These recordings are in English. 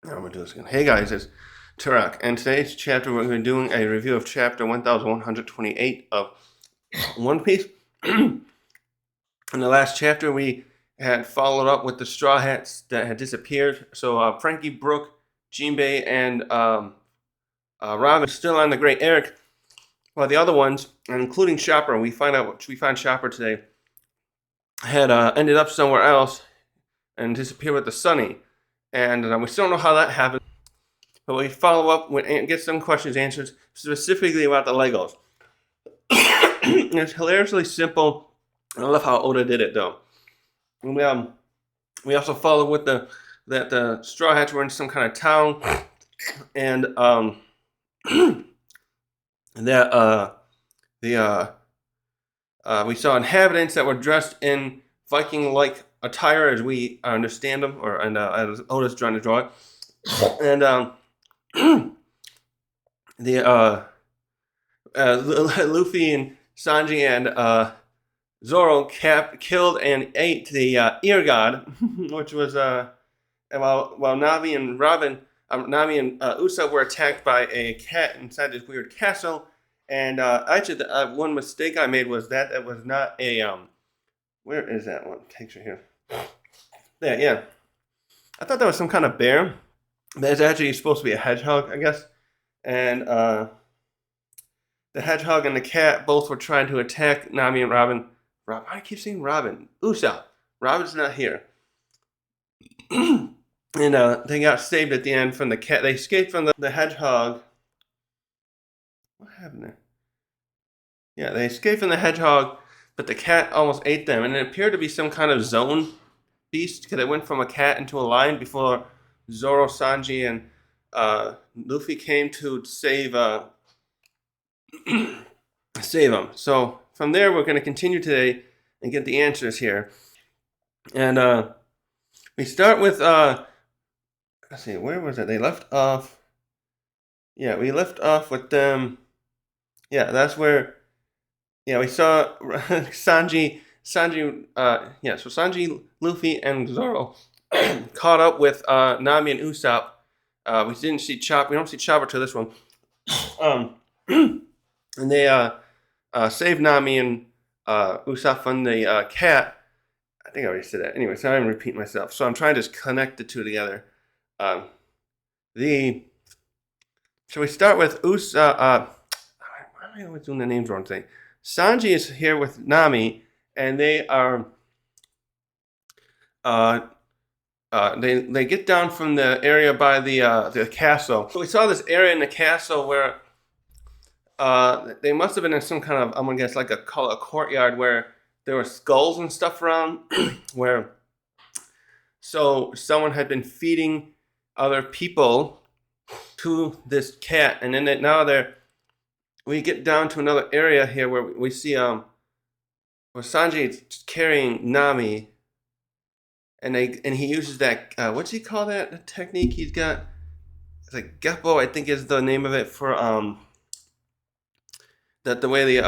I'm gonna do this again. Hey guys, it's Tarak, and today's chapter we're going to be doing a review of chapter 1128 of One Piece. In the last chapter, we had followed up with the Straw Hats that had disappeared. So Frankie, Brooke, Jinbei, and Robin are still on the Great Eric, while the other ones, including Chopper, we find Chopper today, had ended up somewhere else and disappeared with the Sunny. And we still don't know how that happened. But we follow up and get some questions answered, specifically about the Legos. It's hilariously simple. I love how Oda did it, though. And we also follow with that the Straw Hats were in some kind of town, and that we saw inhabitants that were dressed in Viking-like attire, as we understand them, as Oda's trying to draw it, and Luffy and Sanji and Zoro killed and ate the ear god, which was while Nami and Usopp were attacked by a cat inside this weird castle. And actually, the one mistake I made was that was not a where is that one picture here? There, yeah. I thought that was some kind of bear. That's actually supposed to be a hedgehog, I guess. And the hedgehog and the cat both were trying to attack Nami and Robin. I keep saying Robin. Usopp. Robin's not here. And they got saved at the end from the cat. They escaped from the hedgehog. What happened there? Yeah, they escaped from the hedgehog, but the cat almost ate them. And it appeared to be some kind of zone beast, because it went from a cat into a lion before Zoro, Sanji, and Luffy came to save them. So from there, we're going to continue today and get the answers here. And we start with let's see, where was it? They left off. Yeah, we left off with them. Yeah, that's where. Yeah, we saw Sanji. So Sanji, Luffy, and Zoro caught up with Nami and Usopp. We didn't see Chopper. We don't see Chopper till this one. And they saved Nami and Usopp from the cat. I think I already said that. Anyway, so I'm repeating myself. So I'm trying to just connect the two together. So we start with Usopp. Why am I always doing the names wrong thing? Sanji is here with Nami, and they are they get down from the area by the castle. So we saw this area in the castle where they must have been in some kind of, I'm gonna guess, like a courtyard where there were skulls and stuff around, where so someone had been feeding other people to this cat, and then we get down to another area here where we see where Sanji is carrying Nami, and he uses that what's he call that technique he's got? It's like Geppo, I think is the name of it, for that the way the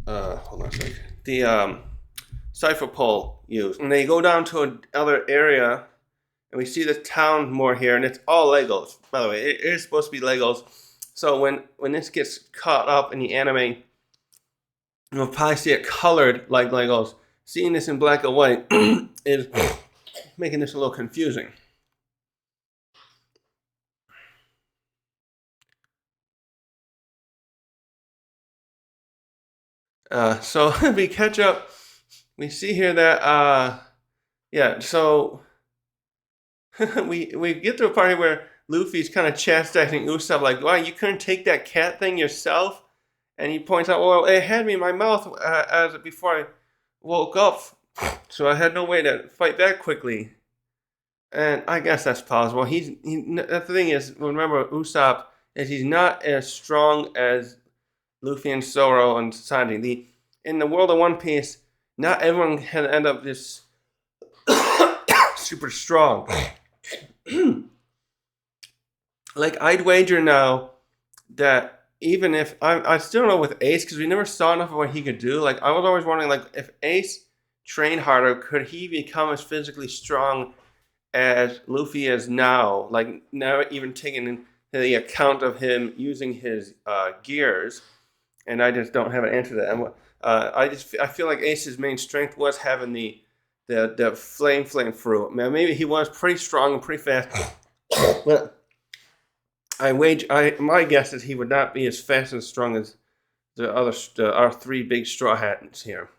hold on a sec, the cipher pole used, and they go down to another area, and we see the town more here, and it's all Legos. By the way, it is supposed to be Legos. So when this gets caught up in the anime, you'll probably see it colored like Legos. Seeing this in black and white is making this a little confusing. So we catch up. We see here that yeah. So we get to a part where Luffy's kind of chastising Usopp, like, "Why you couldn't take that cat thing yourself?" And he points out, "Well, it had me in my mouth before I woke up, so I had no way to fight back quickly." And I guess that's possible. The thing is, remember, Usopp is he's not as strong as Luffy and Zoro and Sanji. In the world of One Piece, not everyone can end up this super strong. Like, I'd wager now that even if I still don't know with Ace, because we never saw enough of what he could do. Like, I was always wondering, like, if Ace trained harder, could he become as physically strong as Luffy is now, like now even taking into the account of him using his gears, and I just don't have an answer to that. I feel like Ace's main strength was having the flame fruit. Man, maybe he was pretty strong and pretty fast, but my guess is he would not be as fast and strong as our three big straw hats here.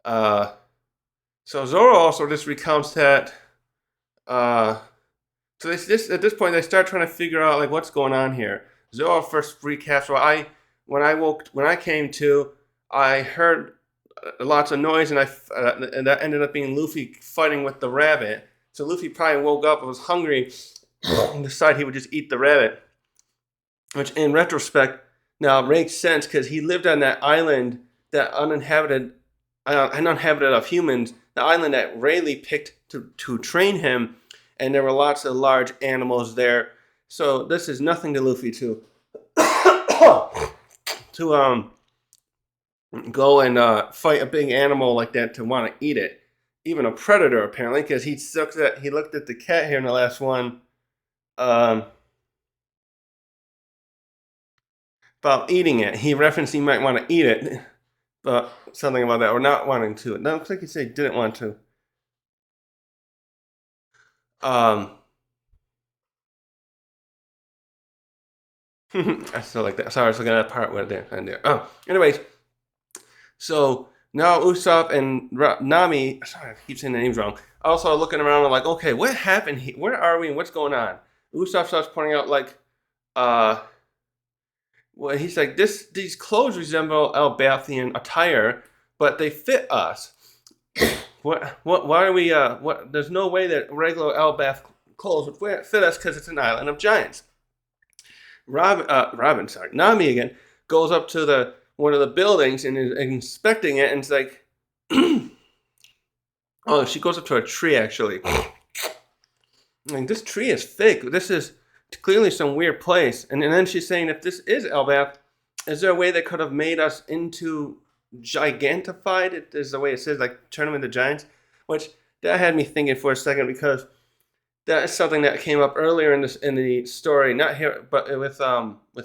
So Zoro also just recounts that. So at this point they start trying to figure out like what's going on here. Zoro first recaps. Well, when I came to, I heard lots of noise, and and that ended up being Luffy fighting with the rabbit. So Luffy probably woke up and was hungry and decided he would just eat the rabbit, which in retrospect now makes sense because he lived on that island that uninhabited of humans, the island that Rayleigh picked to train him, and there were lots of large animals there. So this is nothing to Luffy to go and fight a big animal like that to want to eat it, even a predator apparently, because he looked at the cat here in the last one about eating it. He referenced he might want to eat it, but something about that or not wanting to. It looks like he said he didn't want to. I still like that. Sorry, I was looking at that part where they're there. Oh, anyways. So now Usopp and Nami, sorry, I keep saying the names wrong, also looking around and like, okay, what happened here? Where are we and what's going on? Usopp starts pointing out like, well, he's like, these clothes resemble Albathian attire, but they fit us. Why are we, there's no way that regular Albath clothes would fit us because it's an island of giants. Nami again goes up to one of the buildings and is inspecting it, and it's like, oh, she goes up to a tree actually. Like, this tree is fake. This is clearly some weird place. And then she's saying, if this is Elbath, is there a way that could have made us into gigantified? It is the way it says, like turn them into giants. Which that had me thinking for a second, because that is something that came up earlier in the story, not here, but with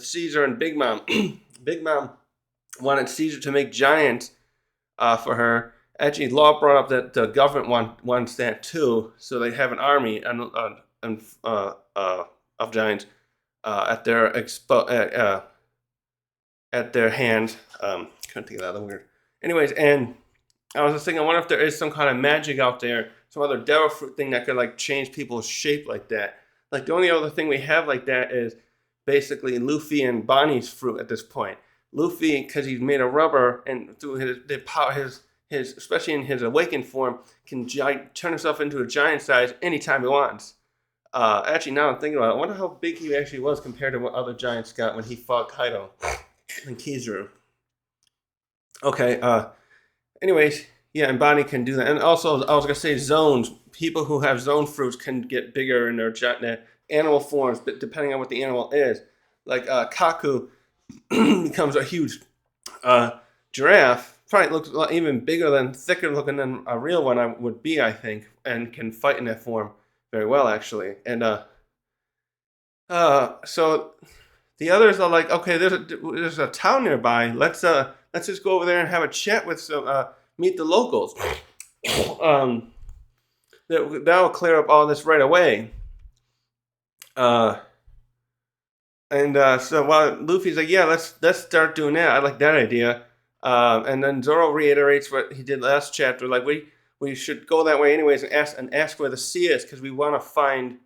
Caesar and Big Mom. Big Mom wanted Caesar to make giants for her. Actually, Law brought up that the government wants that too, so they have an army of giants at their hand. Couldn't think of that other word. Anyways, and I was just thinking, I wonder if there is some kind of magic out there, some other devil fruit thing that could like change people's shape like that. Like the only other thing we have like that is basically Luffy and Bonnie's fruit at this point. Luffy, because he's made of rubber, and through his especially in his awakened form, can turn himself into a giant size anytime he wants. Actually, now I'm thinking about it, I wonder how big he actually was compared to what other giants got when he fought Kaido and Kizaru. Okay, anyways, yeah, and Bonnie can do that. And also, I was going to say zones. People who have zone fruits can get bigger in their animal forms, but depending on what the animal is. Like Kaku becomes a huge giraffe. Probably looks even thicker looking than a real one would be, I think, and can fight in that form very well, actually. And so the others are like, okay, there's a town nearby. Let's just go over there and have a chat with meet the locals. That'll clear up all this right away. So while Luffy's like, yeah, let's start doing that. I like that idea. And then Zoro reiterates what he did last chapter, like we should go that way anyways and ask where the sea is, because we want to find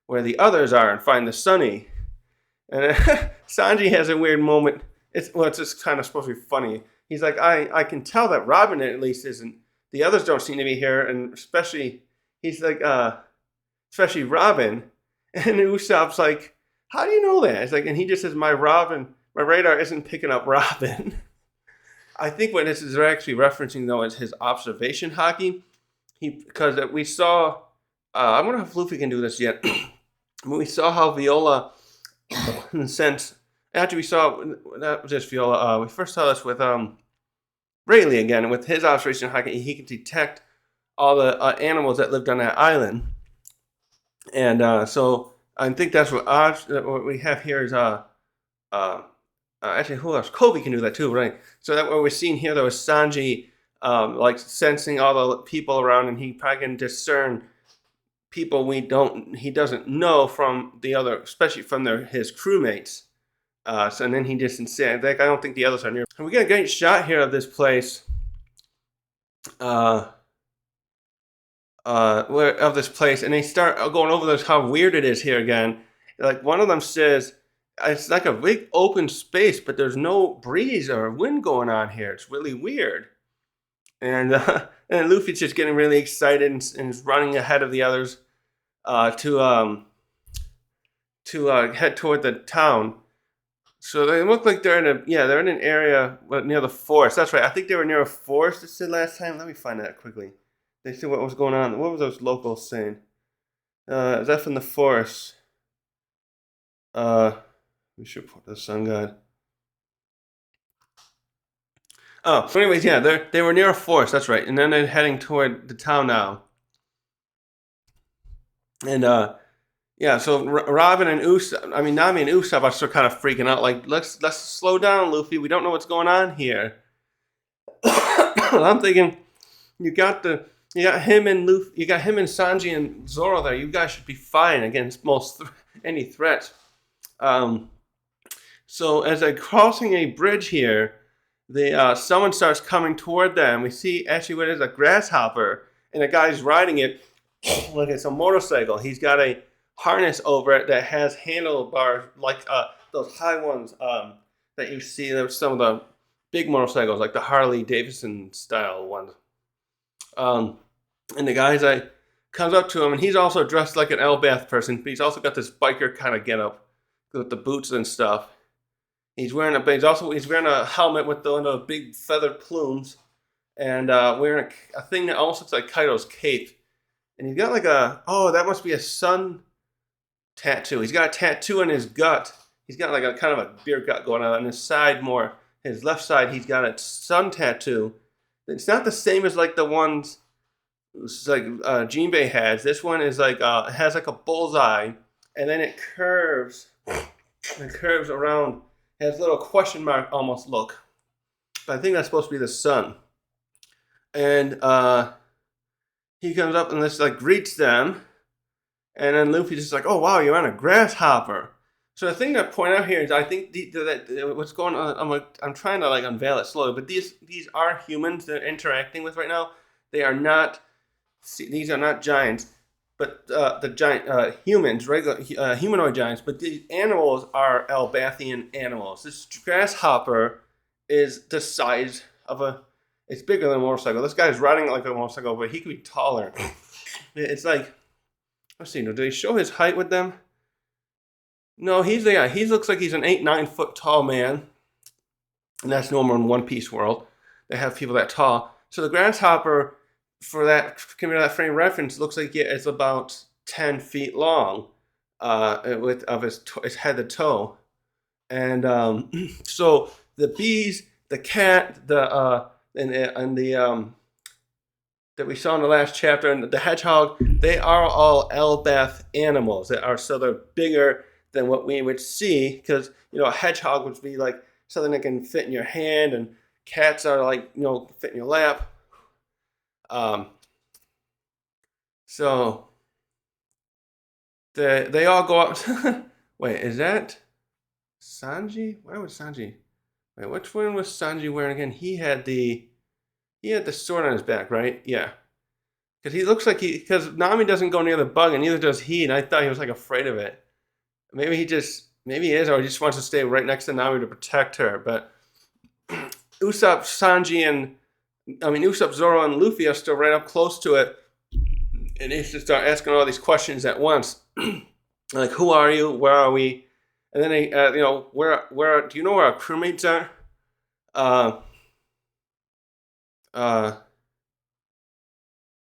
where the others are and find the Sunny. And Sanji has a weird moment. It's just kind of supposed to be funny. He's like, I can tell that Robin at least isn't. The others don't seem to be here, and especially he's like, especially Robin. And Usopp's like, how do you know that? It's like, and he just says, my radar isn't picking up Robin. I think what this is actually referencing, though, is his observation hockey. Because we saw, I wonder if Luffy can do this yet. We saw how Viola, in a sense, after we saw, that was just Viola, we first saw this with Rayleigh again. And with his observation hockey, he could detect all the animals that lived on that island. And so I think that's what we have here is actually, who else? Kobe can do that too, right? So that what we're seeing here, though, is Sanji, like sensing all the people around, and he probably can discern people he doesn't know from the other, especially from his crewmates. So and then he just said, like, I don't think the others are near. And we get a great shot here of this place. Uh, of this place, and they start going over this how weird it is here again. Like one of them says, it's like a big open space, but there's no breeze or wind going on here. It's really weird. And and Luffy's just getting really excited and is running ahead of the others to head toward the town. So they look like they're in an area near the forest. That's right. I think they were near a forest. It said last time. Let me find that quickly. They said what was going on. What were those locals saying? Is that from the forest? We should put the sun god. Oh, so anyways, yeah, they were near a forest. That's right. And then they're heading toward the town now. And yeah, so Robin and Usopp, I mean Nami and Usopp are still kind of freaking out. Like, let's slow down, Luffy. We don't know what's going on here. I'm thinking, you got him and Luffy, you got him and Sanji and Zoro there. You guys should be fine against any threats. So as they're crossing a bridge here, someone starts coming toward them. We see actually what is a grasshopper, and a guy's riding it like it's a motorcycle. He's got a harness over it that has handlebars like those high ones that you see. There's some of the big motorcycles, like the Harley Davidson style ones. And the guy's like comes up to him, and he's also dressed like an Elbath person, but he's also got this biker kind of getup with the boots and stuff. He's wearing a helmet with one of the big feathered plumes, and wearing a thing that almost looks like Kaido's cape. And he's got like that must be a sun tattoo. He's got a tattoo in his gut. He's got like a kind of a beer gut going on his side more. His left side, he's got a sun tattoo. It's not the same as like the ones like Jinbei has. This one is like has like a bullseye, and then it curves. It curves around. It has a little question mark almost look. But I think that's supposed to be the sun. And he comes up and just like greets them. And then Luffy's just like, "Oh wow, you're on a grasshopper." So the thing to point out here is, I think that what's going on. I'm trying to like unveil it slowly, but these are humans they're interacting with right now. They are not. These are not giants, but the giant humans, regular humanoid giants. But these animals are Elbathian animals. This grasshopper is the size of a. It's bigger than a motorcycle. This guy's riding like a motorcycle, but he could be taller. It's like. Let's see. Do they show his height with them? No, he looks like he's an 8-9 foot tall man, and that's normal in One Piece world. They have people that tall. So the grasshopper, for that frame reference, looks like it's about 10 feet long, of his head to toe, and so the bees, the cat, and the that we saw in the last chapter, and the hedgehog, they are all Elbeth animals. They're bigger than what we would see, because a hedgehog would be like something that can fit in your hand, and cats are like fit in your lap. So they all go up. Wait, is that Sanji? Why would Sanji? Wait, which one was Sanji wearing again? He had the sword on his back, right? Yeah. Because he looks like because Nami doesn't go near the bug, and neither does he, and I thought he was like afraid of it. Maybe he is, or he just wants to stay right next to Nami to protect her. But Usopp, Zoro, and Luffy are still right up close to it, and they just start asking all these questions at once, like, "Who are you? Where are we?" And then they, where do you know where our crewmates are?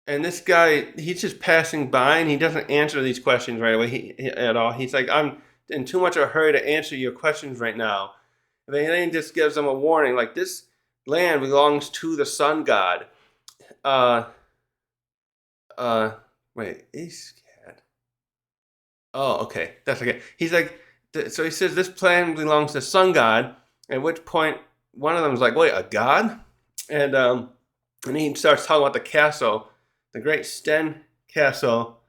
And this guy, he's just passing by, and he doesn't answer these questions right away at all. He's like, "I'm in too much of a hurry to answer your questions right now." And then he just gives them a warning, like, this land belongs to the sun god. Wait, Ace Cat. Oh, okay. That's okay. He's like, so he says this plan belongs to Sun God. At which point, one of them is like, wait, a god? And he starts talking about the castle, the Great Sten Castle.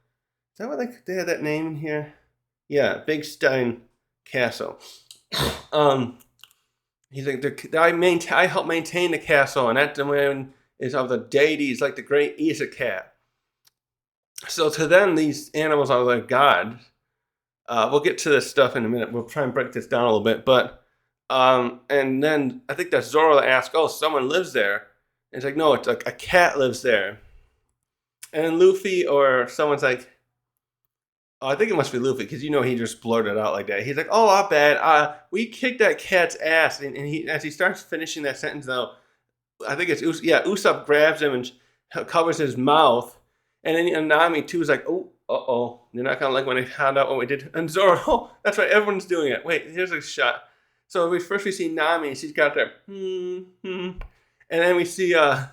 Is that what they had that name in here? Yeah, Big Stein Castle. Um, he's like, I help maintain the castle, and that domain is of the deities like the Great Isacat. So to them, these animals are like gods. We'll get to this stuff in a minute. We'll try and break this down a little bit. But and then I think that's Zoro that asks, "Oh, someone lives there." And it's like, no, it's like a cat lives there. And then Luffy or someone's like, oh, I think it must be Luffy because he just blurted out like that. He's like, "Oh, I bet we kicked that cat's ass." And he as he starts finishing that sentence though, I think it's Usopp grabs him and covers his mouth. And then Nami too is like, oh, uh-oh. You're not going to like when they found out what we did. And Zoro, oh, that's right, everyone's doing it. Wait, here's a shot. So we see Nami, she's got that, And then we see the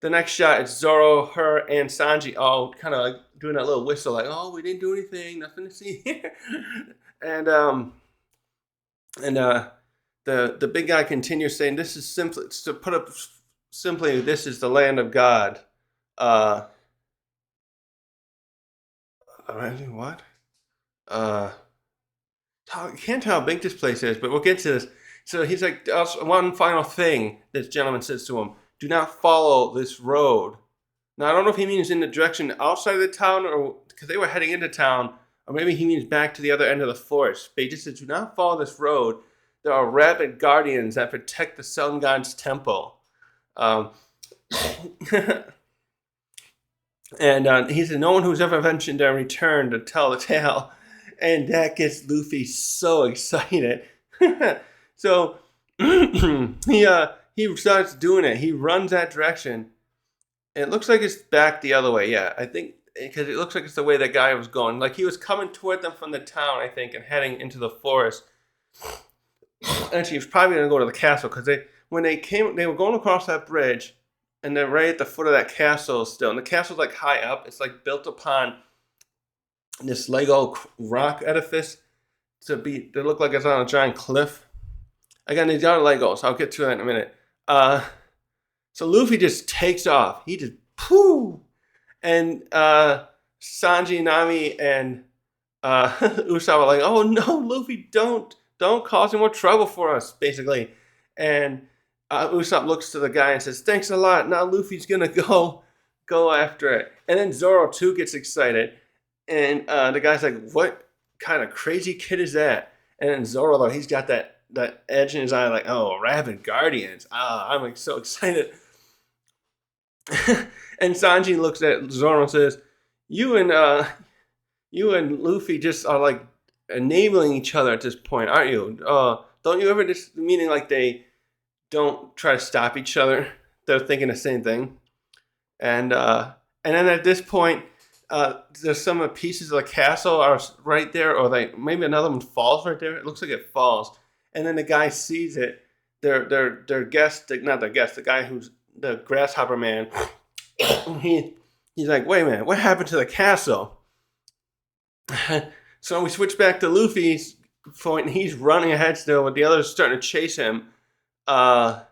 next shot, it's Zoro, her, and Sanji all kind of like doing that little whistle, like, oh, we didn't do anything, nothing to see here. and the big guy continues saying, this is simply, to put up simply, this is the land of God. What? I can't tell how big this place is, but we'll get to this. So he's like, one final thing this gentleman says to him, do not follow this road. Now, I don't know if he means in the direction outside of the town or because they were heading into town, or maybe he means back to the other end of the forest. But he just says, do not follow this road. There are rabid guardians that protect the Sun God's temple. And he said, no one who's ever ventured there returned to tell the tale. And that gets Luffy so excited. So he starts doing it. He runs that direction. And it looks like it's back the other way. Yeah, I think because it looks like it's the way that guy was going. Like he was coming toward them from the town, I think, and heading into the forest. Actually, he was probably going to go to the castle because they were going across that bridge. And they're right at the foot of that castle still. And the castle's like high up. It's like built upon this Lego rock edifice to look like it's on a giant cliff. Again, these are Legos. I'll get to that in a minute. So Luffy just takes off. He just pooh. And Sanji, Nami, and Usopp are like, oh no, Luffy, don't cause any more trouble for us, basically. And Usopp looks to the guy and says, thanks a lot. Now Luffy's going to go after it. And then Zoro, too, gets excited. And the guy's like, what kind of crazy kid is that? And then Zoro, though, he's got that edge in his eye like, oh, rabid guardians. I'm like so excited. And Sanji looks at Zoro and says, you and Luffy just are like enabling each other at this point, aren't you? Don't you ever just, meaning like they don't try to stop each other. They're thinking the same thing. And then at this point, there's some of the pieces of the castle are right there, or maybe another one falls right there. It looks like it falls. And then the guy sees it. Their guest, not their guest, the guy who's the grasshopper man. He's like, wait a minute, what happened to the castle? So we switch back to Luffy's point, and he's running ahead still, but the others starting to chase him. And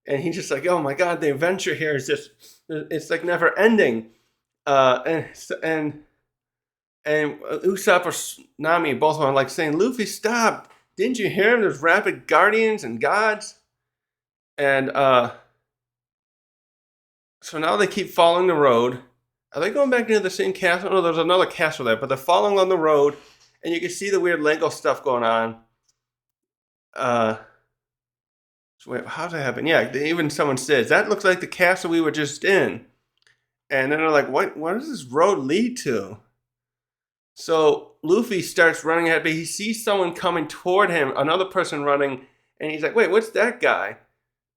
he's just like, oh my god, the adventure here is just, it's like never ending. And Usopp or Nami, both of them are like saying, Luffy, stop. Didn't you hear him? There's rabid guardians and gods. And so now they keep following the road. Are they going back into the same castle? No, there's another castle there, but they're following on the road, and you can see the weird Lego stuff going on. So wait, how's that happen? Yeah, even someone says, that looks like the castle we were just in. And then they're like, what does this road lead to? So Luffy starts running ahead, but he sees someone coming toward him, another person running, and he's like, wait, what's that guy?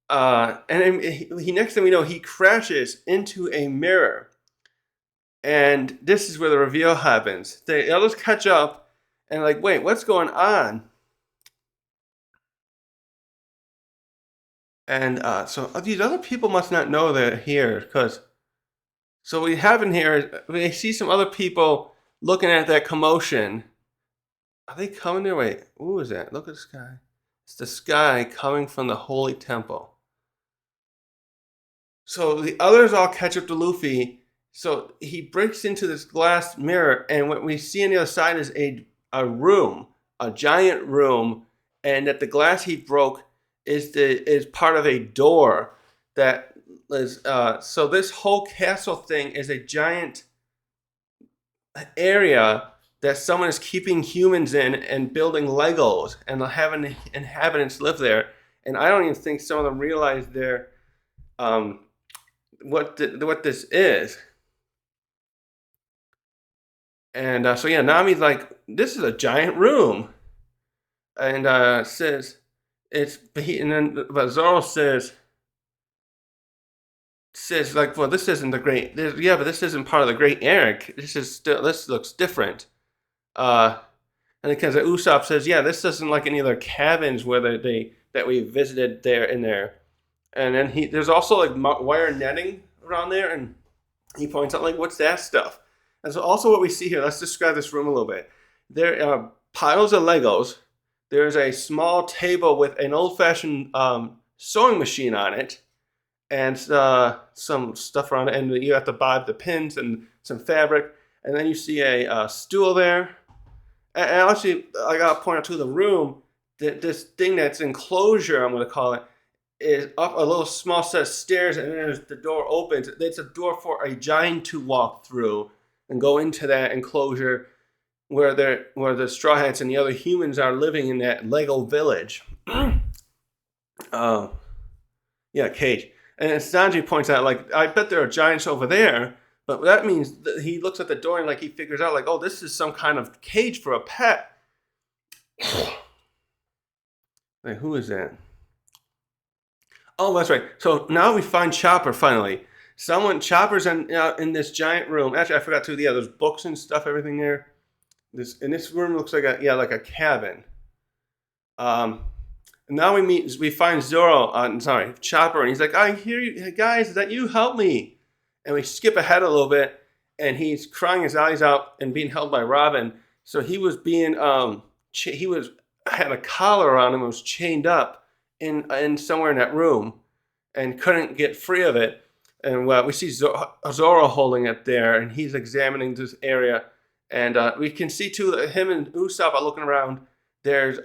And then he next thing we know, he crashes into a mirror. And this is where the reveal happens. The others catch up and like, wait, what's going on? And so these other people must not know they're here, because so we have in here, we see some other people looking at that commotion, Are they coming their way? Who is that? Look at the sky. It's the sky coming from the holy temple. So the others all catch up to Luffy. So he breaks into this glass mirror, and what we see on the other side is a room, a giant room, and that the glass he broke is part of a door that is. So this whole castle thing is a giant area that someone is keeping humans in and building Legos and having inhabitants live there. And I don't even think some of them realize they're um, what this is. And so yeah, Nami's like, this is a giant room, and says it's. But Zoro says like, well, this isn't the great. Yeah, but this isn't part of the Great Eric. This looks different. Uh, and because Usopp says, yeah, this isn't like any other cabins where they that we visited there in there. And then there's also like wire netting around there, and he points out like, what's that stuff? And so also what we see here, let's describe this room a little bit. There are piles of Legos. There's a small table with an old-fashioned sewing machine on it, and some stuff around it. And you have to buy the pins and some fabric. And then you see a stool there. And actually, I got to point out to the room that this thing that's enclosure, I'm going to call it, is up a little small set of stairs, and then the door opens. It's a door for a giant to walk through and go into that enclosure where the Straw Hats and the other humans are living in that Lego village. Yeah, cage. And Sanji points out, like, I bet there are giants over there, but that means that he looks at the door and like he figures out, like, oh, this is some kind of cage for a pet. Wait, who is that? Oh, that's right. So now we find Chopper finally. Chopper's in this giant room. Actually, I forgot to. Yeah, there's books and stuff, everything there. This room looks like a cabin. And now we find Zoro. Sorry, Chopper, and he's like, I hear you, hey, guys. Is that you? Help me! And we skip ahead a little bit, and he's crying his eyes out and being held by Robin. So he was being had a collar around him and was chained up in somewhere in that room and couldn't get free of it. And we see Zoro holding it there, and he's examining this area. And we can see too that him and Usopp are looking around. There's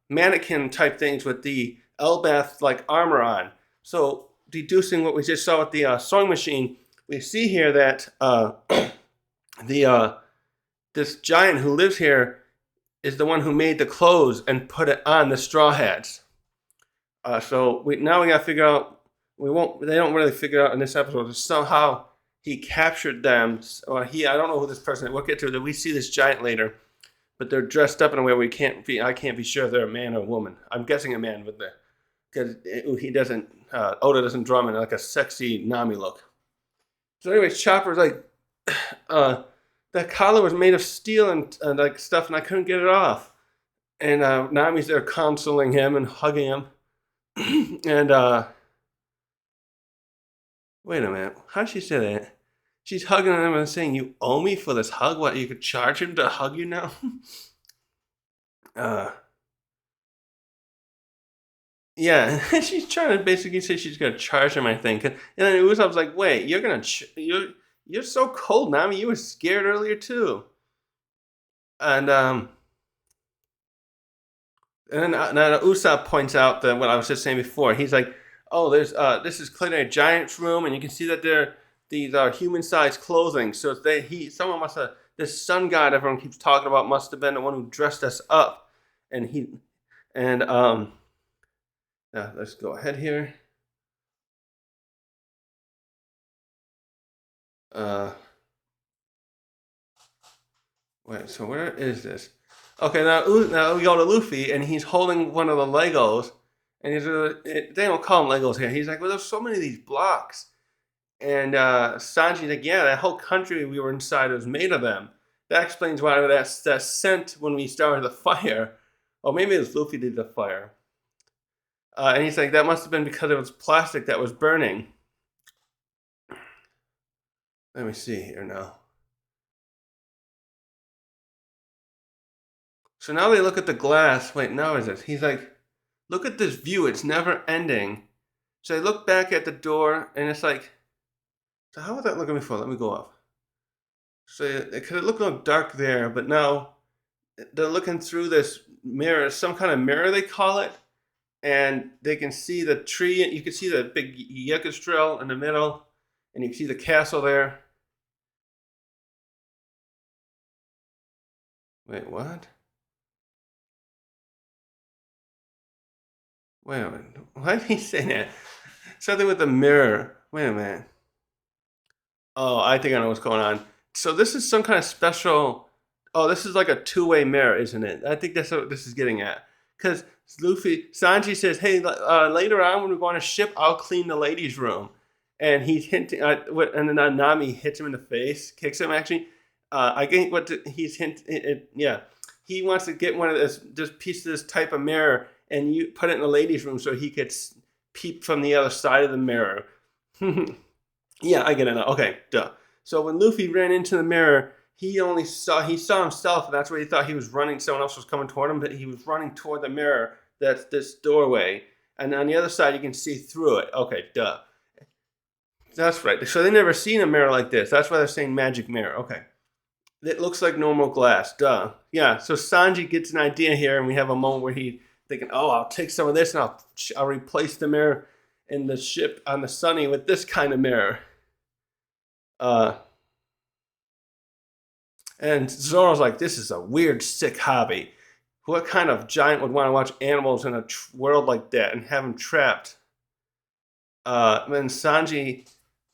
mannequin type things with the Elbaf like armor on. So deducing what we just saw with the sewing machine, we see here that this giant who lives here is the one who made the clothes and put it on the Straw Hats. So now we got to figure out. They don't really figure out in this episode. Somehow he captured them. Or I don't know who this person is. We'll get to it. We see this giant later, but they're dressed up in a way I can't be sure if they're a man or a woman. I'm guessing a man because he doesn't. Oda doesn't draw him in like a sexy Nami look. So anyways, Chopper's like, that collar was made of steel and like stuff, and I couldn't get it off. And Nami's there consoling him and hugging him. And wait a minute, how'd she say that? She's hugging him and saying, "You owe me for this hug. What, you could charge him to hug you now?" Yeah, she's trying to basically say she's gonna charge him, I think. And then Usopp's like, "Wait, you're so cold, Nami. You were scared earlier too." And then Usopp points out that what I was just saying before. He's like, "Oh, this is clearly a giant's room, and you can see that these are human-sized clothing. So someone must have this sun god everyone keeps talking about must have been the one who dressed us up." Let's go ahead here. Wait, so where is this? Okay, now we go to Luffy, and he's holding one of the Legos, and they don't call them Legos here. He's like, well, there's so many of these blocks. And Sanji's like, yeah, that whole country we were inside was made of them. That explains why that scent when we started the fire. Or maybe it was Luffy did the fire. And he's like, that must have been because it was plastic that was burning. Let me see here now. So now they look at the glass. Wait, now is it? He's like, look at this view. It's never ending. So they look back at the door, and it's like, so how was that looking before? Let me go up. So it could look a little dark there, but now they're looking through this mirror, some kind of mirror they call it, and they can see the tree. You can see the big Yggdrasil in the middle, and you can see the castle there. Wait, what? Wait a minute. Why did he say that? Something with the mirror. Wait a minute. Oh, I think I know what's going on. So this is some kind of special. Oh, this is like a two-way mirror, isn't it? I think that's what this is getting at. Because Sanji says, "Hey, later on when we go on a ship, I'll clean the ladies' room," and he's hinting. And then Nami hits him in the face, kicks him. Actually, I think he's hinting. Yeah, he wants to get one of this piece of this type of mirror, and you put it in the ladies' room so he could peep from the other side of the mirror. Yeah, I get it now. Okay, duh. So when Luffy ran into the mirror, he saw himself, and that's why he thought he was running. Someone else was coming toward him, but he was running toward the mirror. That's this doorway, and on the other side you can see through it. Okay, duh. That's right. So they never seen a mirror like this. That's why they're saying magic mirror. Okay, it looks like normal glass. Duh. Yeah. So Sanji gets an idea here, and we have a moment where he's thinking, "Oh, I'll take some of this, and I'll replace the mirror in the ship on the Sunny with this kind of mirror." And Zoro's like, this is a weird, sick hobby. What kind of giant would want to watch animals in a world like that and have them trapped? And Sanji,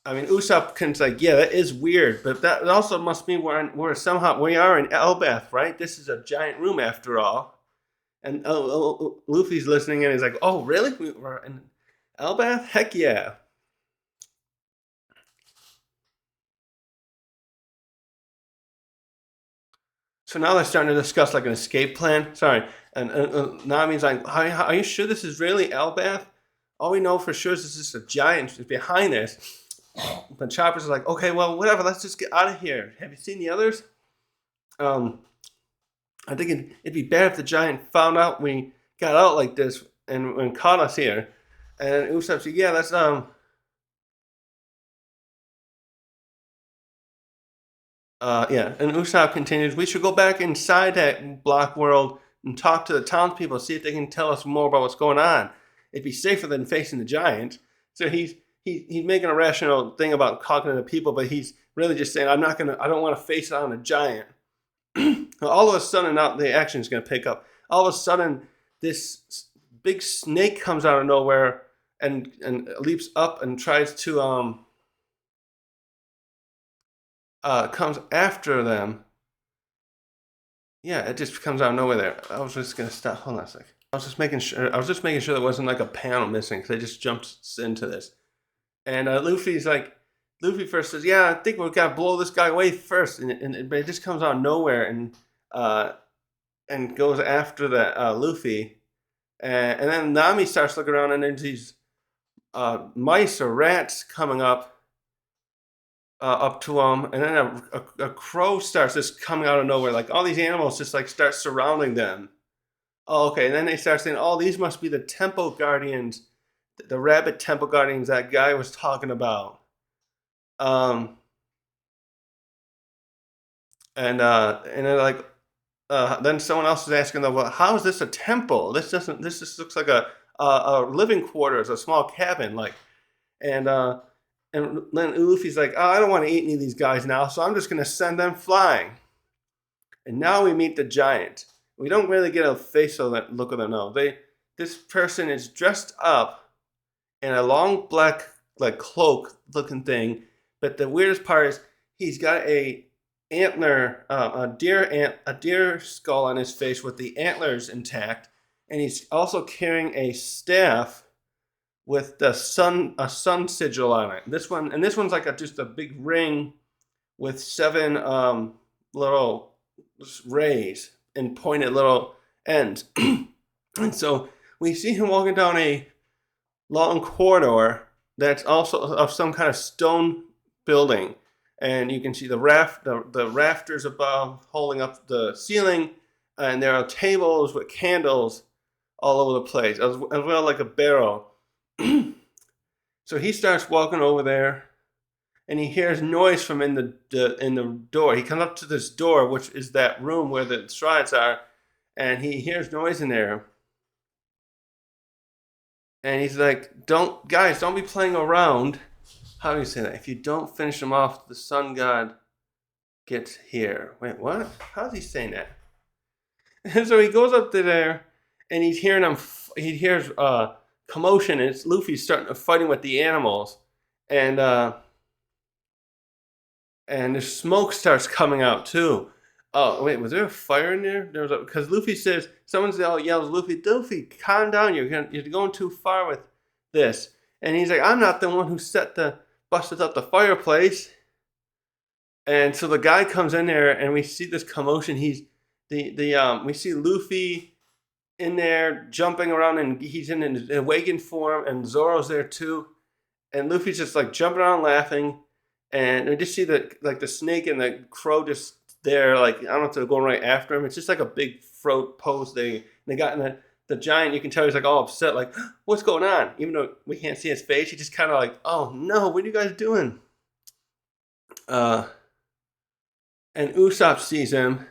Usopp can like, yeah, that is weird, but that also must mean we're somehow we are in Elbaf, right? This is a giant room after all. And Luffy's listening and he's like, oh, really? We're in Elbaf? Heck yeah. So now they're starting to discuss like an escape plan. Sorry, and Nami's like, "Are you sure this is really Elbaf? All we know for sure is this is a giant behind this." But Chopper's like, "Okay, well, whatever. Let's just get out of here. Have you seen the others?" Um, I think it'd be bad if the giant found out we got out like this and caught us here. And Usopp said, "Yeah, that's yeah." And Usopp continues, "We should go back inside that block world and talk to the townspeople, see if they can tell us more about what's going on. It'd be safer than facing the giant." So he's making a rational thing about talking to the people, but he's really just saying, I don't want to face on a giant." All of a sudden, now the action is gonna pick up. All of a sudden, this big snake comes out of nowhere and leaps up and tries to comes after them. Yeah, it just comes out of nowhere there. I was just gonna stop. Hold on a sec. I was just making sure there wasn't like a panel missing because I just jumped into this. And Luffy first says, "Yeah, I think we've got to blow this guy away first," but it just comes out of nowhere and goes after the Luffy. And then Nami starts looking around, and there's these mice or rats coming up to him, and then a crow starts just coming out of nowhere. Like all these animals just like start surrounding them. Oh, okay. And then they start saying, "Oh, these must be the temple guardians, the rabbit temple guardians that guy was talking about." Um, and then like then someone else is asking them, "Well, how is this a temple? This doesn't. This just looks like a living quarters, a small cabin, like." And and then Luffy's like, "Oh, I don't want to eat any of these guys now, so I'm just going to send them flying." And now we meet the giant. We don't really get a facial look of them. No, this person is dressed up in a long black like cloak looking thing. But the weirdest part is he's got a deer skull on his face with the antlers intact, and he's also carrying a staff with a sun sigil on it. This one's like just a big ring with 7 little rays and pointed little ends. And so we see him walking down a long corridor that's also of some kind of stone building, and you can see the rafters above holding up the ceiling, and there are tables with candles all over the place, as well like a barrel. So he starts walking over there, and he hears noise from in the door. He comes up to this door, which is that room where the shrines are, and he hears noise in there. And he's like, "Don't, guys, don't be playing around." How do you say that? If you don't finish them off, the sun god gets here. Wait, what? How's he saying that? And so he goes up to there, and he's hearing them. He hears commotion, and it's Luffy starting fighting with the animals, and the smoke starts coming out too. Oh wait, was there a fire in there? There was because Luffy says someone yells, Luffy, calm down. You're going too far with this. And he's like, I'm not the one who busted up the fireplace. And so the guy comes in there, and we see this commotion. We see Luffy in there jumping around, and he's in an awakened form, and Zoro's there too. And Luffy's just like jumping around laughing, and we just see the snake and the crow just there, like I don't know if they're going right after him. It's just like a big throat pose thing. And they got in the giant, you can tell he's like all upset, like, what's going on? Even though we can't see his face, he's just kind of like, oh no, what are you guys doing? And Usopp sees him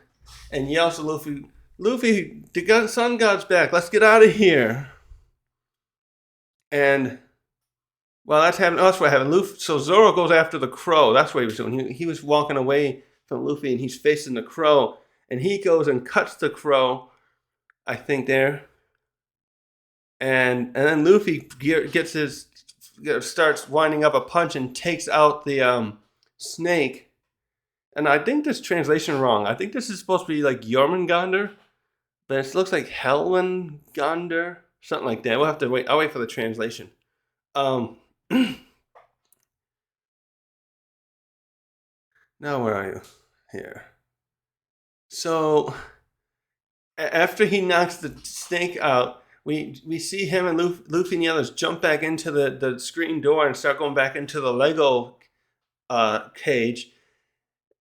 and yells to Luffy, the sun god's back, let's get out of here. And while that's happening, that's what happened. So Zoro goes after the crow. That's what he was doing. He was walking away from Luffy, and he's facing the crow. And he goes and cuts the crow, I think, there. And then Luffy starts winding up a punch and takes out the snake. And I think this translation wrong. I think this is supposed to be like Jormungandr, but it looks like Helmengandr, something like that. We'll have to wait. I'll wait for the translation. Now where are you? Here. So after he knocks the snake out, we see him and Luffy and the others jump back into the screen door and start going back into the Lego cage,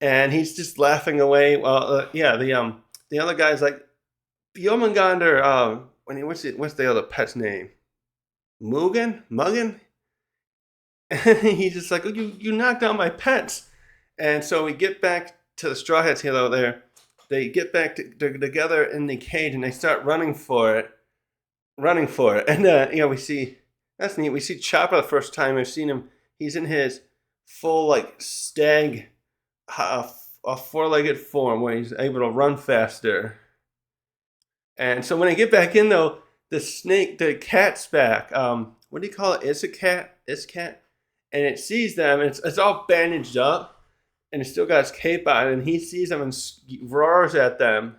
and he's just laughing away. Well, the other guy's like, Jormungandr. What's the other pet's name? Muggin. And he's just like, oh, you knocked out my pets. And so we get back to the Straw Hats here, there. They get back together in the cage, and they start running for it. And we see, that's neat. We see Chopper the first time I've seen him. He's in his full like stag, a four-legged form where he's able to run faster. And so when I get back in though, the cat's back. What do you call it? It's a cat. And it sees them. And it's all bandaged up, and it's still got its cape on. And he sees them and roars at them.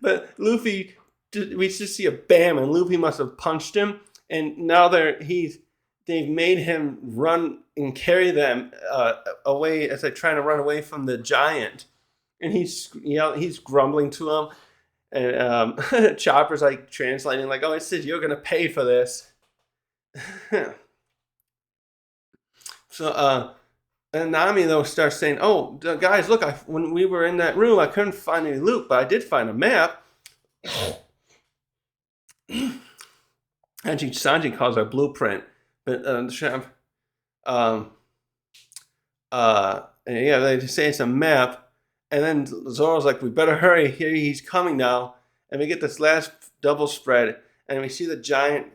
But Luffy, we just see a bam, and Luffy must have punched him. And now they've made him run and carry them away as they're trying to run away from the giant. And he's grumbling to him. And Chopper's like translating, like, oh, it says you're gonna pay for this. So and Nami though starts saying, oh guys, look, when we were in that room, I couldn't find any loot, but I did find a map. And Sanji calls her blueprint, but they say it's a map. And then Zoro's like, we better hurry. Here he's coming now. And we get this last double spread. And we see the giant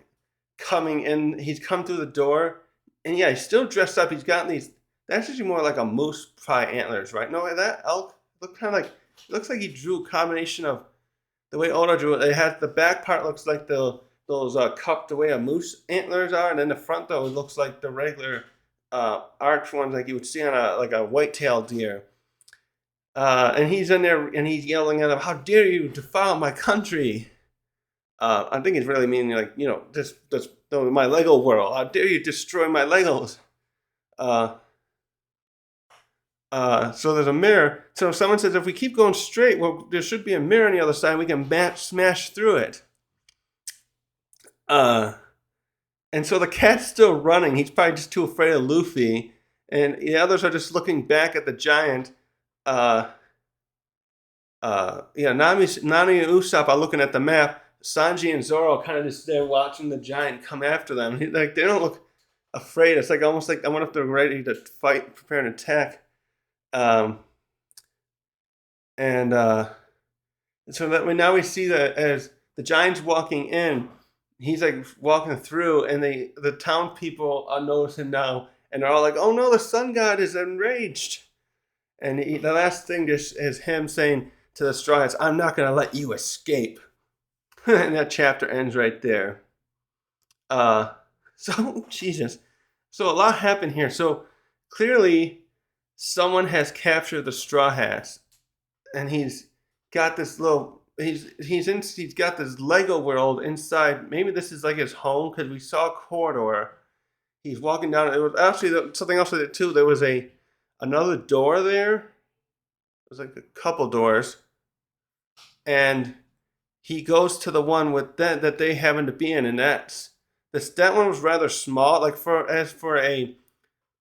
coming in. He's come through the door. And yeah, he's still dressed up. He's gotten these. That's actually more like a moose pie antlers, right? No, that elk looks like he drew a combination of the way Oda drew it. They had the back part looks like those cupped the way a moose antlers are. And then the front, though, it looks like the regular arched ones like you would see on a white-tailed deer. And he's in there, and he's yelling at him, how dare you defile my country? I think he's really meaning, like, this my Lego world. How dare you destroy my Legos? So there's a mirror. So someone says, if we keep going straight, well, there should be a mirror on the other side. We can smash through it. And so the cat's still running. He's probably just too afraid of Luffy. And the others are just looking back at the giant. Nami and Usopp are looking at the map. Sanji and Zoro kind of just there watching the giant come after them. Like they don't look afraid. It's like almost like I wonder if they're ready to fight, prepare an attack. Um, and so that now we see that as the giant's walking in, he's like walking through, and the town people are noticing now, and they're all like, "Oh no, the sun god is enraged." And the last thing just is him saying to the Straw Hats, "I'm not going to let you escape." And that chapter ends right there. Uh, so Jesus, so a lot happened here. So clearly, someone has captured the Straw Hats, and he's got this little. He's got this Lego world inside. Maybe this is like his home because we saw a corridor. He's walking down. It was actually something else with it too. There was another door there. There's like a couple doors, and he goes to the one with that they happen to be in, and that one was rather small. Like for a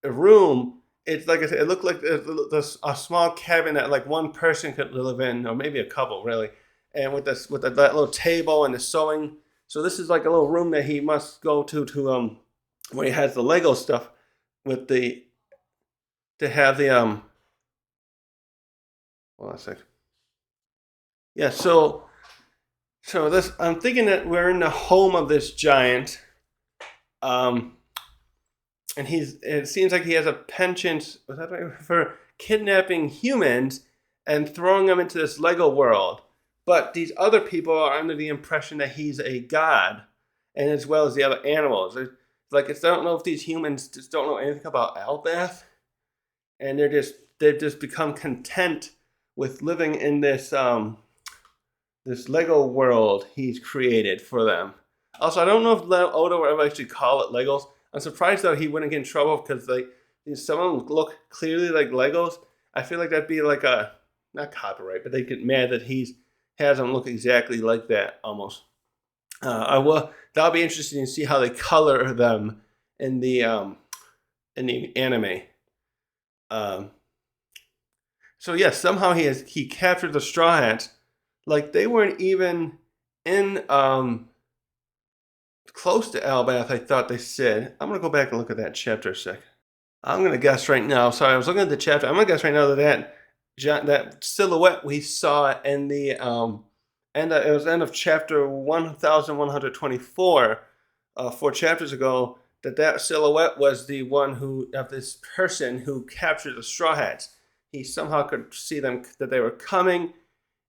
room, it's like I said, it looked like a small cabin that like one person could live in, or maybe a couple really. And with that little table and the sewing, so this is like a little room that he must go to where he has the Lego stuff with the to have the hold on a sec. Yeah, so this I'm thinking that we're in the home of this giant. Um and it seems like he has a penchant, was that right, for kidnapping humans and throwing them into this Lego world. But these other people are under the impression that he's a god, and as well as the other animals. I don't know if these humans just don't know anything about Albath, and they've just become content with living in this Lego world he's created for them. Also, I don't know if Oda would ever actually call it Legos. I'm surprised though he wouldn't get in trouble because some of them look clearly like Legos. I feel like that'd be like a not copyright, but they get mad that he has them look exactly like that almost. That'll be interesting to see how they color them in the anime. Um, so yes, somehow he captured the Straw Hats. Like they weren't even in close to Albath. I thought they said. I'm gonna go back and look at that chapter a sec. I'm gonna guess right now. Sorry, I was looking at the chapter. I'm gonna guess right now that silhouette we saw in the it was end of chapter 1124, 4 chapters ago. That silhouette was the one of this person who captured the Straw Hats. He somehow could see them that they were coming.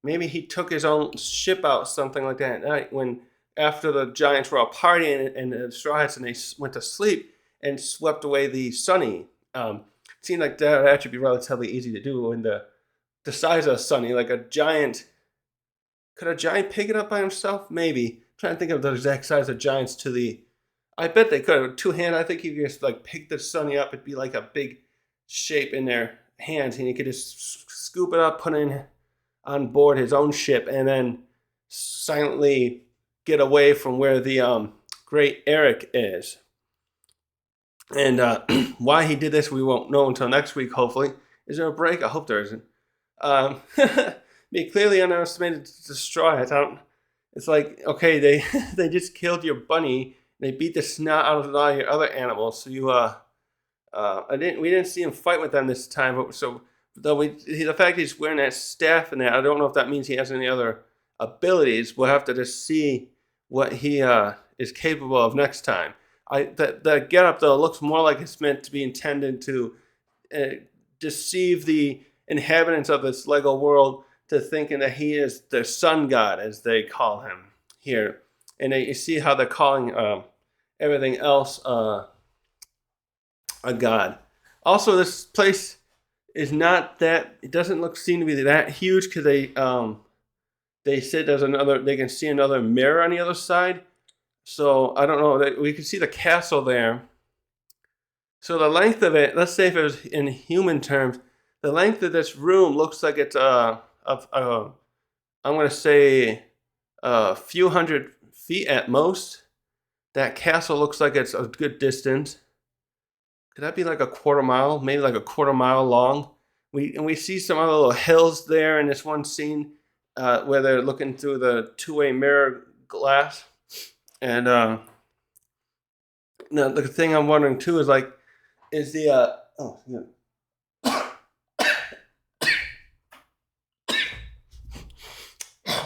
Maybe he took his own ship out, something like that, at night when after the giants were all partying and the Straw Hats and they went to sleep and swept away the Sunny. It seemed like that would actually be relatively easy to do when the size of Sunny, like a giant. Could a giant pick it up by himself? Maybe. I'm trying to think of the exact size of giants to the. I bet they could. With 2 hands, I think you could just like pick the Sunny up. It'd be like a big shape in their hands, and he could just scoop it up, put it in on board his own ship, and then silently get away from where the great Eric is. And why he did this, we won't know until next week, hopefully. Is there a break? I hope there isn't. He clearly underestimated the Straw Hats. It's like, okay, they they just killed your bunny. They beat the snot out of all your other animals. So we didn't see him fight with them this time. But so the fact he's wearing that staff and that, I don't know if that means he has any other abilities. We'll have to just see what he is capable of next time. The getup though looks more like it's meant to be intended to deceive the inhabitants of this Lego world to thinking that he is the sun god, as they call him here. And you see how they're calling everything else a god. Also, this place is not that. It doesn't seem to be that huge because they said they can see another mirror on the other side. So I don't know. We can see the castle there. So the length of it, let's say if it was in human terms, the length of this room looks like it's I'm going to say a few hundred feet at most. That castle looks like it's a good distance. Could that be like a quarter mile? Maybe like a quarter mile long. We see some other little hills there in this one scene. where they're looking through the two-way mirror glass. And now the thing I'm wondering too is like, is the oh yeah.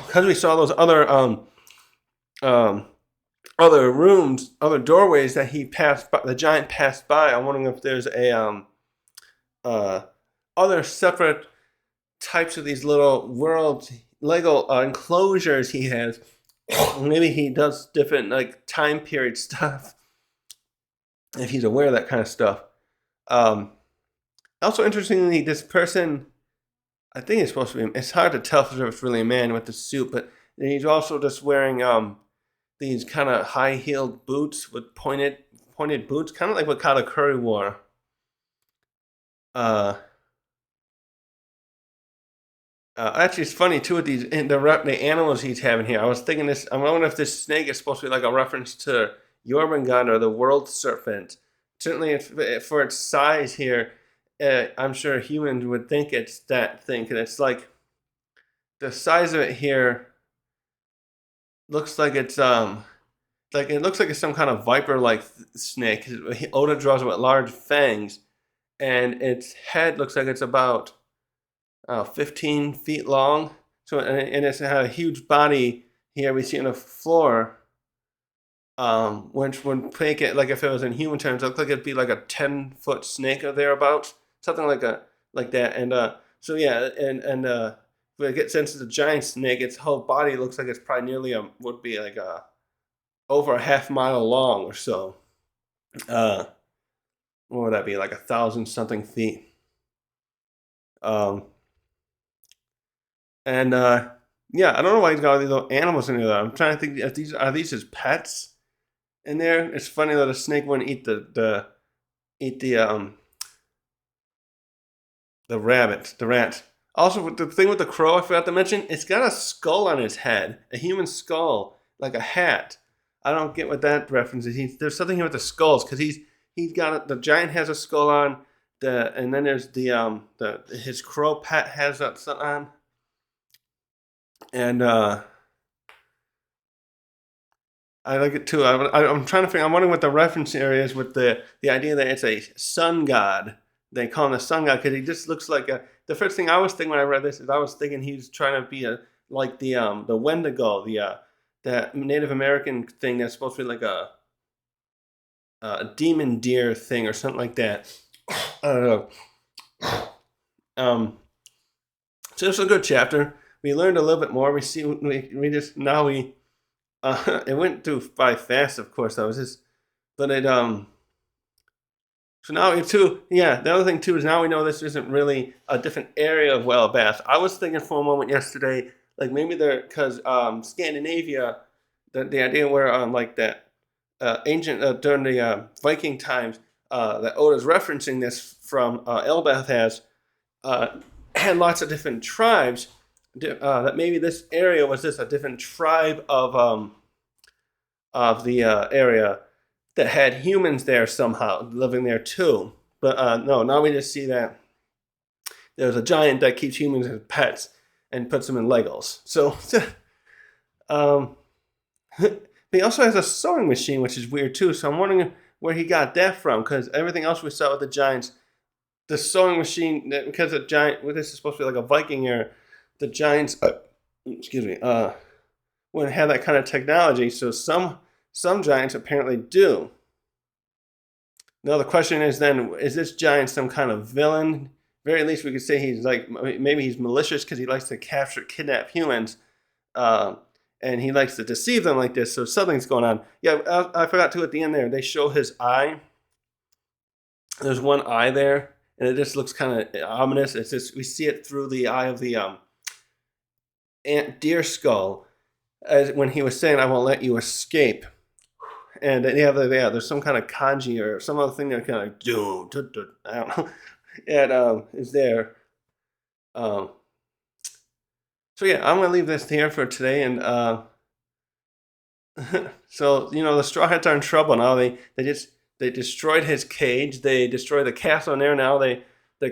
Because we saw those um, other rooms, other doorways that he passed by, the giant passed by. I'm wondering if there's a uh, other separate types of these little world Lego enclosures he has. Maybe he does different like time period stuff if he's aware of that kind of stuff. Also, interestingly, this person, I think it's supposed to be. It's hard to tell if it's really a man with the suit, but he's also just wearing these kind of high heeled boots with pointed boots, kind of like what Kyler Curry wore. Uh, Actually, it's funny too with these the animals he's having here. I was thinking this. I wonder if this snake is supposed to be like a reference to Jormungand or the world serpent. Certainly, for its size here, I'm sure humans would think it's that thing, and it's like the size of it here looks like it's it looks like it's some kind of viper like snake. Oda draws it with large fangs, and its head looks like it's about 15 feet long. So and it's had a huge body here we see on the floor. Which would make it like if it was in human terms, it looked like it'd be like a 10-foot snake or thereabouts, something like that. And so yeah, and if we get sense it's a giant snake, its whole body looks like it's probably nearly would be like over a half mile long or so. What would that be, like 1,000 something feet? Um, and yeah, I don't know why he's got all these little animals in there. I'm trying to think if these his pets in there. It's funny that a snake wouldn't eat the rat. Also, with the thing with the crow, I forgot to mention, it's got a skull on its head, a human skull, like a hat. I don't get what that reference is. There's something here with the skulls because he's got the giant has a skull on and then there's the his crow pet has that something on, and I like it too. I'm trying to figure. I'm wondering what the reference area is with the idea that it's a sun god. They call him the sun god because he just looks like a. The first thing I was thinking when I read this is I was thinking he's trying to be like the Wendigo, that Native American thing that's supposed to be like a demon deer thing or something like that. I don't know. So it's a good chapter. We learned a little bit more. We just now we. It went through by fast, of course. But it So now too, yeah. The other thing too is now we know this isn't really a different area of Whale Bath. I was thinking for a moment yesterday, like maybe they're because Scandinavia, the idea where like that ancient during the Viking times that Oda's referencing this from Elbath had lots of different tribes. That maybe this area was just a different tribe of the area that had humans there somehow living there too. But no, now we just see that there's a giant that keeps humans as pets and puts them in Legos. So he also has a sewing machine, which is weird too. So I'm wondering where he got that from, because everything else we saw with the giants, the sewing machine, because the giant, well, this is supposed to be like a Viking era, the giants, wouldn't have that kind of technology. So some giants apparently do. Now the question is then, is this giant some kind of villain? Very least we could say he's like, maybe he's malicious because he likes to kidnap humans, and he likes to deceive them like this. So something's going on. Yeah, I forgot to at the end there, they show his eye. There's one eye there, and it just looks kind of ominous. It's just, we see it through the eye of the deer skull, as when he was saying, "I won't let you escape." And there's some kind of kanji or some other thing that kind of I don't know. It is there. So yeah, I'm gonna leave this here for today, and so the Straw Hats are in trouble now. They destroyed his cage. They destroyed the castle, and there now they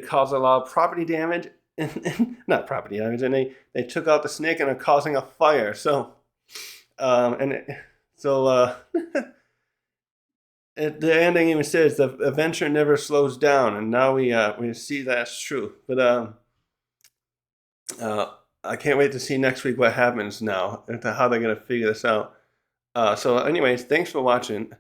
cause a lot of property damage, not property damage, and they took out the snake and are causing a fire. So, and it, so the ending even says the adventure never slows down, and now we see that's true. But I can't wait to see next week what happens now, and how they're gonna figure this out. So, anyways, thanks for watching.